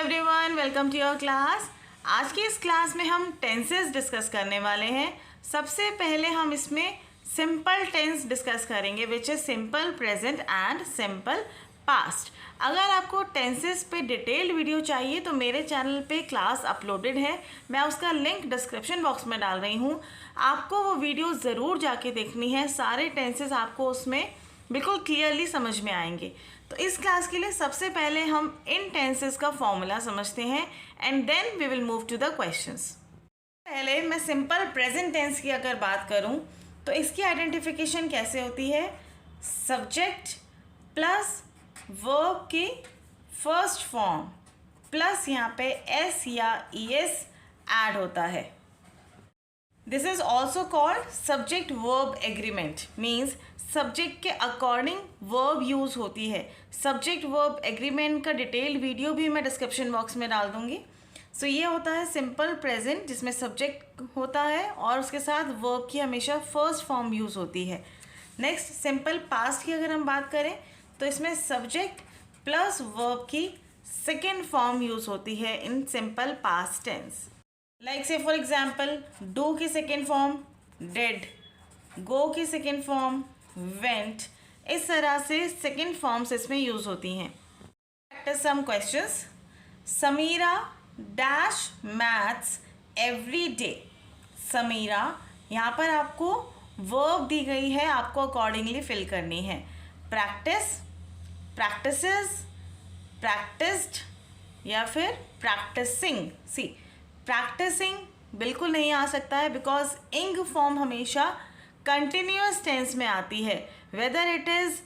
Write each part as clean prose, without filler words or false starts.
Everyone, welcome to your class. आज की इस क्लास में हम टेंसेस डिस्कस करने वाले हैं। सबसे पहले हम इसमें सिंपल टेंस डिस्कस करेंगे which is simple present and simple past. अगर आपको टेंसेस पे डिटेल्ड वीडियो चाहिए तो मेरे चैनल पे क्लास अपलोडेड है, मैं उसका लिंक डिस्क्रिप्शन बॉक्स में डाल रही हूँ। आपको वो वीडियो ज़रूर जाके देखनी है, सारे टेंसेस आपको उसमें बिल्कुल क्लियरली समझ में आएंगे। तो इस क्लास के लिए सबसे पहले हम इन टेंसेस का फॉर्मूला समझते हैं and then we will move to the questions. पहले मैं सिंपल प्रेजेंट टेंस की अगर बात करूं तो इसकी आइडेंटिफिकेशन कैसे होती है? सब्जेक्ट प्लस वर्ब की फर्स्ट फॉर्म प्लस यहाँ पे एस या ईएस ऐड होता है। This is also called subject verb agreement, means subject के अकॉर्डिंग वर्ब यूज़ होती है। सब्जेक्ट वर्ब एग्रीमेंट का डिटेल्ड वीडियो भी मैं डिस्क्रिप्शन बॉक्स में डाल दूंगी। सो ये होता है सिंपल प्रेजेंट जिसमें सब्जेक्ट होता है और उसके साथ वर्ब की हमेशा फर्स्ट फॉर्म यूज़ होती है। नेक्स्ट सिंपल पास्ट की अगर हम बात करें तो इसमें सब्जेक्ट प्लस वर्ब की सेकेंड फॉर्म यूज़ होती है in simple past tense. Like say for example do की सेकेंड फॉर्म डेड, गो की सेकेंड फॉर्म वेंट, इस तरह से सेकेंड फॉर्म्स इसमें यूज होती हैं। Practise some questions. Samira dash maths every day. Samira, यहाँ पर आपको वर्ब दी गई है, आपको अकॉर्डिंगली फिल करनी है। प्रैक्टिस, प्रैक्टिसेस, प्रैक्टिस्ड या फिर प्रैक्टिसिंग। सी प्रैक्टिसिंग बिल्कुल नहीं आ सकता है बिकॉज इंग फॉर्म हमेशा कंटिन्यूस टेंस में आती है, whether it is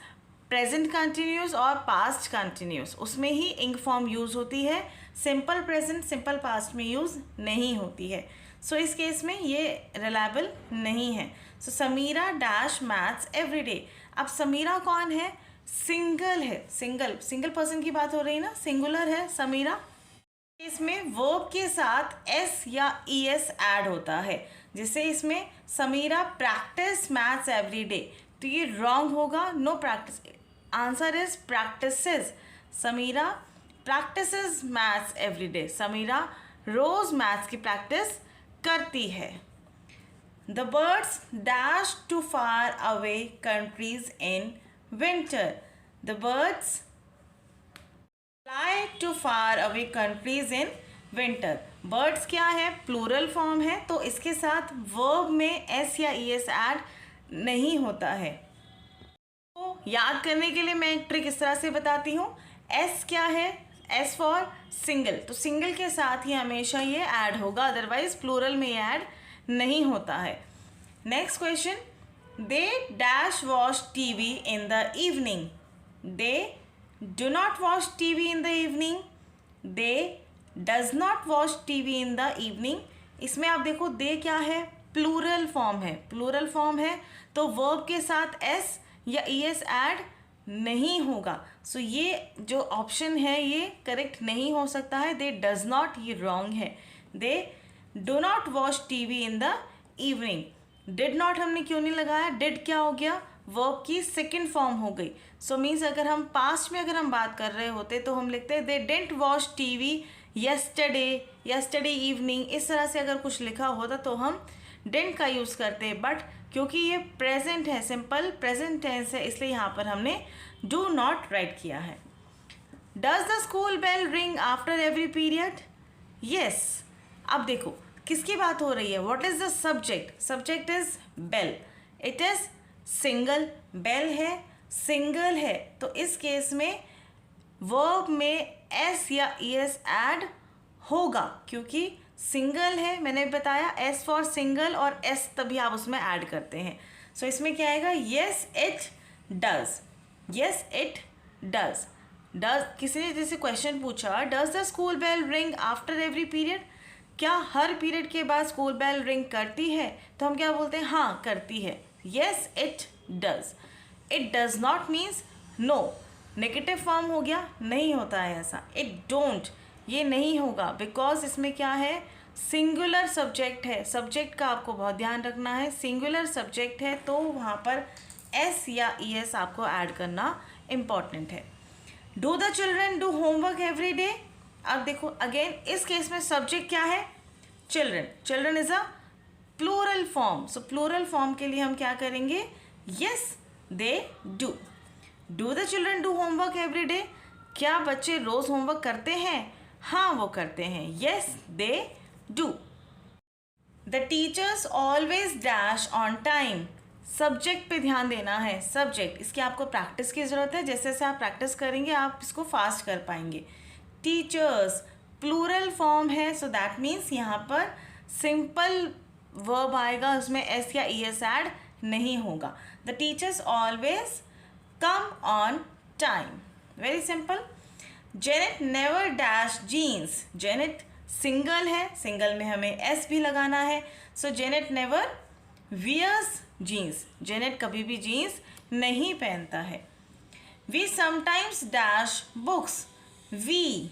present continuous और पास्ट कंटिन्यूस, उसमें ही इंग फॉर्म यूज़ होती है। सिंपल प्रेजेंट सिंपल पास्ट में यूज़ नहीं होती है। सो इस केस में ये रिलायबल नहीं है। So Samira dash maths every day. अब समीरा कौन है? सिंगल है, सिंगल पर्सन की बात हो रही है ना, सिंगुलर है समीरा। इसमें वर्ब के साथ एस या ईएस ऐड होता है, जिससे इसमें Samira practise maths every day, तो ये रॉन्ग होगा। No practise, answer is practises. Samira practises maths every day, Samira रोज मैथ्स की प्रैक्टिस करती है। The birds dash to far away countries in winter. The birds fly to far away countries in winter. Birds क्या है? Plural form है, तो इसके साथ वर्ब में एस या ईएस ऐड नहीं होता है। तो याद करने के लिए मैं एक ट्रिक इस तरह से बताती हूँ। एस क्या है? एस फॉर सिंगल, तो सिंगल के साथ ही हमेशा ये ऐड होगा, अदरवाइज प्लूरल में ये ऐड नहीं होता है। Next question. They dash watch TV in the evening. They do not watch TV in the evening. They does not watch TV in the evening. इसमें आप देखो दे क्या है? प्लूरल फॉर्म है, प्लूरल फॉर्म है तो वर्ब के साथ एस या ईएस ऐड नहीं होगा। सो ये जो ऑप्शन है ये करेक्ट नहीं हो सकता है। दे डज नॉट, ये रॉन्ग है। They do not watch TV in the evening. Did not हमने क्यों नहीं लगाया? डिड क्या हो गया? वर्ब की सेकेंड फॉर्म हो गई। सो मीन्स अगर हम पास्ट में अगर हम बात कर रहे होते तो हम लिखते they didn't watch TV yesterday evening, इस तरह से अगर कुछ लिखा होता तो हम डिडंट का यूज़ करते, बट क्योंकि ये प्रेजेंट है, सिंपल प्रेजेंट टेंस है, इसलिए यहाँ पर हमने डू नॉट राइट किया है। Does the school bell ring after every period? Yes. अब देखो किसकी बात हो रही है? What is the subject? Subject is bell, it is single, bell है, सिंगल है, तो इस केस में वर्ब में एस या ईएस ऐड होगा क्योंकि सिंगल है। मैंने बताया एस फॉर सिंगल और एस तभी आप उसमें ऐड करते हैं। सो इसमें क्या आएगा? Yes it does, yes it does. Does, किसी ने जैसे क्वेश्चन पूछा does the school bell ring after every period, क्या हर पीरियड के बाद स्कूल बेल रिंग करती है? तो हम क्या बोलते हैं? हाँ करती है, yes it does. It does not means no, negative form हो गया, नहीं होता है ऐसा। इट डोंट, ये नहीं होगा बिकॉज इसमें क्या है? सिंगुलर सब्जेक्ट है। सब्जेक्ट का आपको बहुत ध्यान रखना है, सिंगुलर सब्जेक्ट है तो वहाँ पर एस या ईएस आपको ऐड करना इम्पॉर्टेंट है। Do the children do homework every day? अब देखो अगेन इस केस में सब्जेक्ट क्या है, children. Children is a plural form. So plural form के लिए हम क्या करेंगे, yes they do. Do the children do homework every day. क्या बच्चे रोज होमवर्क करते हैं? हाँ वो करते हैं. Yes they do. The teachers always dash on time. Subject पे ध्यान देना है. सब्जेक्ट, इसकी आपको प्रैक्टिस की ज़रूरत है. जैसे जैसे आप प्रैक्टिस करेंगे आप इसको फास्ट कर पाएंगे. टीचर्स प्लूरल फॉर्म है, सो दैट मीन्स यहाँ पर सिंपल वर्ब आएगा, उसमें एस या ई एस ऐड नहीं होगा. The teachers always come on time. Very simple. Janet never dash jeans. Janet single है, सिंगल में हमें एस भी लगाना है. So Janet never wears jeans. Janet कभी भी जीन्स नहीं पहनता है. We sometimes dash books. We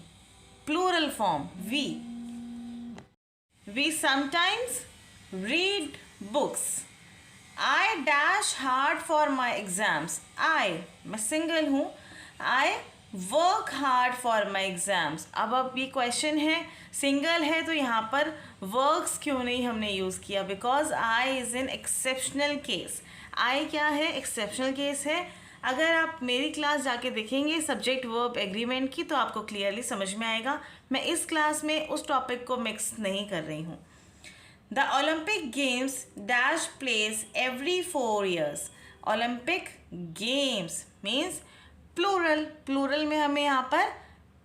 plural form we. We sometimes read books. I dash hard for my exams. I, मैं सिंगल हूँ. I work hard for my exams. अब ये question है, सिंगल है तो यहाँ पर वर्क्स क्यों नहीं हमने यूज़ किया, because I is in exceptional case. I क्या है, एक्सेप्शनल केस है. अगर आप मेरी क्लास जाके देखेंगे सब्जेक्ट वर्ब एग्रीमेंट की तो आपको क्लियरली समझ में आएगा. मैं इस क्लास में उस टॉपिक को मिक्स नहीं कर रही हूँ. The Olympic games dash place every 4 years. Olympic games means plural. Plural में हमें यहाँ पर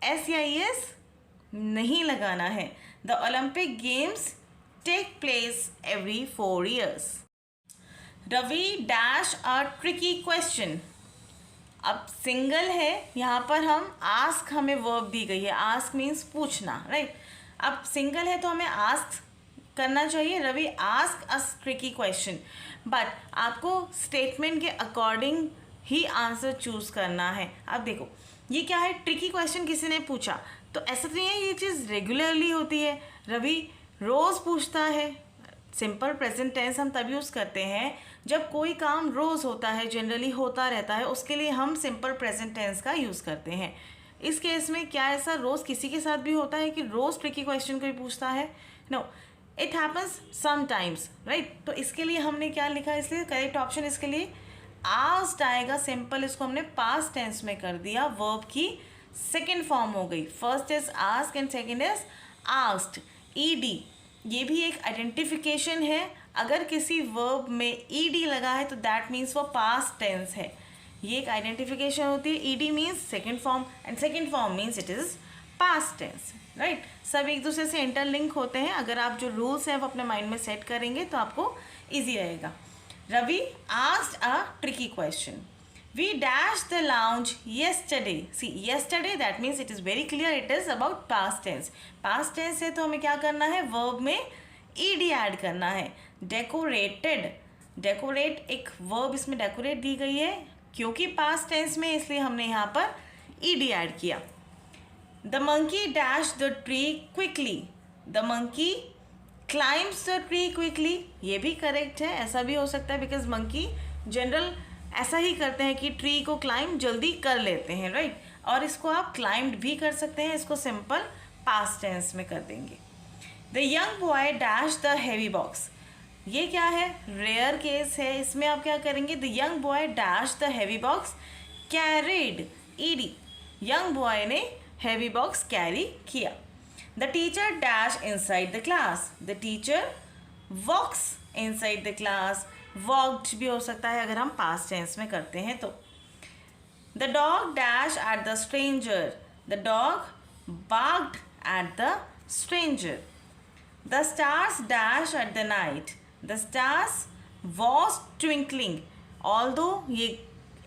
एस या ई एस नहीं लगाना है. The Olympic games take place every 4 years. Ravi dash a tricky question. अब सिंगल है, यहाँ पर हम आस्क, हमें वर्ब दी गई है. आस्क मीन्स पूछना, राइट. अब सिंगल है तो हमें आस्क करना चाहिए. Ravi ask a tricky question. But आपको स्टेटमेंट के अकॉर्डिंग ही आंसर चूज करना है. अब देखो ये क्या है, ट्रिकी क्वेश्चन किसी ने पूछा तो ऐसा तो नहीं है ये चीज़ रेगुलरली होती है. रवि रोज़ पूछता है. सिंपल प्रेजेंट टेंस हम तब यूज़ करते हैं जब कोई काम रोज़ होता है, जनरली होता रहता है, उसके लिए हम सिंपल प्रेजेंट टेंस का यूज़ करते हैं. इस केस में क्या ऐसा रोज़ किसी के साथ भी होता है कि रोज़ ट्रिकी क्वेश्चन कोई पूछता है? No, it happens sometimes, right. तो इसके लिए हमने क्या लिखा, इसलिए करेक्ट ऑप्शन इसके लिए आस्क्ड आएगा. सिंपल इसको हमने पास्ट टेंस में कर दिया. वर्ब की सेकेंड फॉर्म हो गई. First is ask and second is asked. ED ये भी एक आइडेंटिफिकेशन है. अगर किसी वर्ब में ईडी लगा है तो दैट मीन्स वो पास्ट टेंस है. ये एक आइडेंटिफिकेशन होती है. ED means second form and second form means it is past tense, right. सब एक दूसरे से इंटरलिंक होते हैं. अगर आप जो रूल्स हैं वो अपने माइंड में सेट करेंगे तो आपको ईजी रहेगा. Ravi asked a tricky question. We dashed the lounge yesterday. See, yesterday that means it is very clear it is about past tense. Past tense है तो हमें क्या करना है, verb में ed ऐड करना है. Decorated. Decorate एक verb इसमें decorate दी गई है क्योंकि past tense में, इसलिए हमने यहाँ पर ed ऐड किया. The monkey dashed the tree quickly. The monkey climbs the tree quickly. ये भी करेक्ट है. ऐसा भी हो सकता है बिकॉज मंकी जनरल ऐसा ही करते हैं कि ट्री को क्लाइंब जल्दी कर लेते हैं, राइट. और इसको आप क्लाइंब्ड भी कर सकते हैं. इसको सिंपल पास्ट टेंस में कर देंगे. The young boy dash the heavy box. ये क्या है, रेयर केस है. इसमें आप क्या करेंगे, the young boy dash the heavy box carried. ED, young boy ने हैवी बॉक्स कैरी किया. The teacher dash inside the class. The teacher walks inside the class. Walked भी हो सकता है अगर हम past tense में करते हैं तो. The dog dash at the stranger. The dog barked at the stranger. The stars dash at the night. The stars was twinkling. Although ये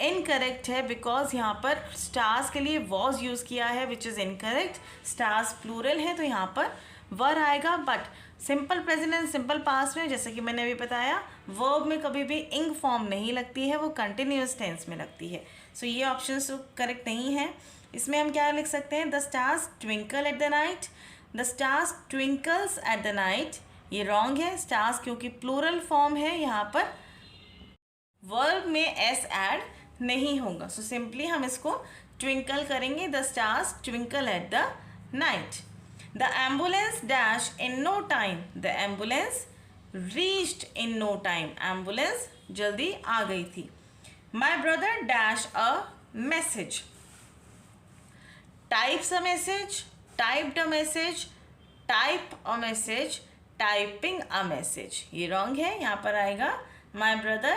इनकरेक्ट है बिकॉज यहाँ पर स्टार्स के लिए वॉज यूज़ किया है which is incorrect. Stars plural है तो यहाँ पर वर आएगा. But simple present and simple past में जैसे कि मैंने अभी बताया वर्ब में कभी भी इंग फॉर्म नहीं लगती है, वो कंटिन्यूस टेंस में लगती है. सो ये ऑप्शन तो करेक्ट नहीं है. इसमें हम क्या लिख सकते हैं, the stars twinkle at the night. The stars twinkles at the night. ये रॉन्ग है. स्टार्स क्योंकि प्लूरल फॉर्म है यहाँ पर वर्ब में एस ऐड नहीं होगा. सो सिंपली हम इसको ट्विंकल करेंगे. The stars twinkle at the night. The ambulance dashed in no time. The ambulance reached in no time. Ambulance जल्दी आ गई थी. My brother dashed a message. Types a message, typed a message, type a message, typing a message. ये wrong है. यहाँ पर आएगा My brother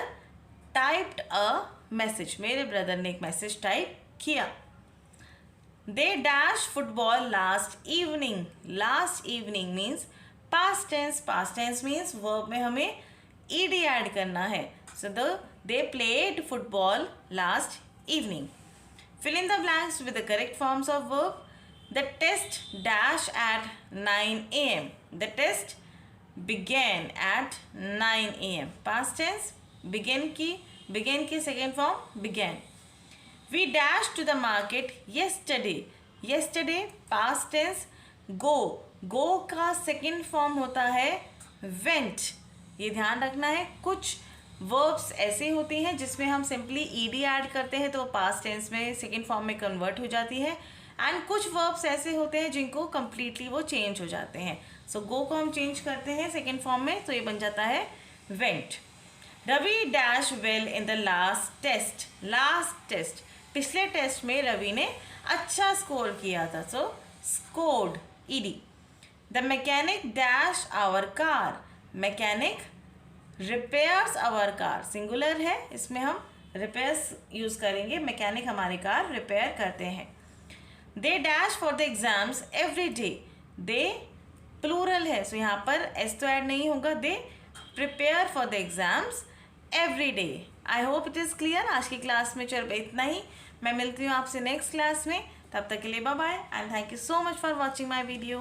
typed a message. मेरे brother ने एक मैसेज टाइप किया. They dashed football last evening. Last evening means past tense. Past tense means verb में हमें ed ऐड करना है. So they played football last evening. Fill in the blanks with the correct forms of verb. The test dash at 9 a.m. The test began at 9 a.m. Past tense begin की second form began. We dashed to the market yesterday. Yesterday past tense go. Go का second form होता है went. ये ध्यान रखना है. कुछ verbs ऐसे होती हैं जिसमें हम simply ed ऐड करते हैं तो past tense में second form में convert हो जाती है. एंड कुछ verbs ऐसे होते हैं जिनको completely वो change हो जाते हैं. So go को हम change करते हैं second form में तो ये बन जाता है went. Ravi dash well in the last test. Last test पिछले टेस्ट में रवि ने अच्छा स्कोर किया था. So scored ED. The mechanic dash our car. Mechanic repairs our car. Singular है इसमें हम रिपेयर्स यूज़ करेंगे. मैकेनिक हमारी कार रिपेयर करते हैं. They dash for the exams every day. They plural है सो यहाँ पर एस तो ऐड नहीं होगा. They prepare for the exams every day. I hope it is clear. आज की क्लास में चल इतना ही. मैं मिलती हूँ आपसे नेक्स्ट क्लास में. तब तक के लिए bye bye and thank you so much for watching my video.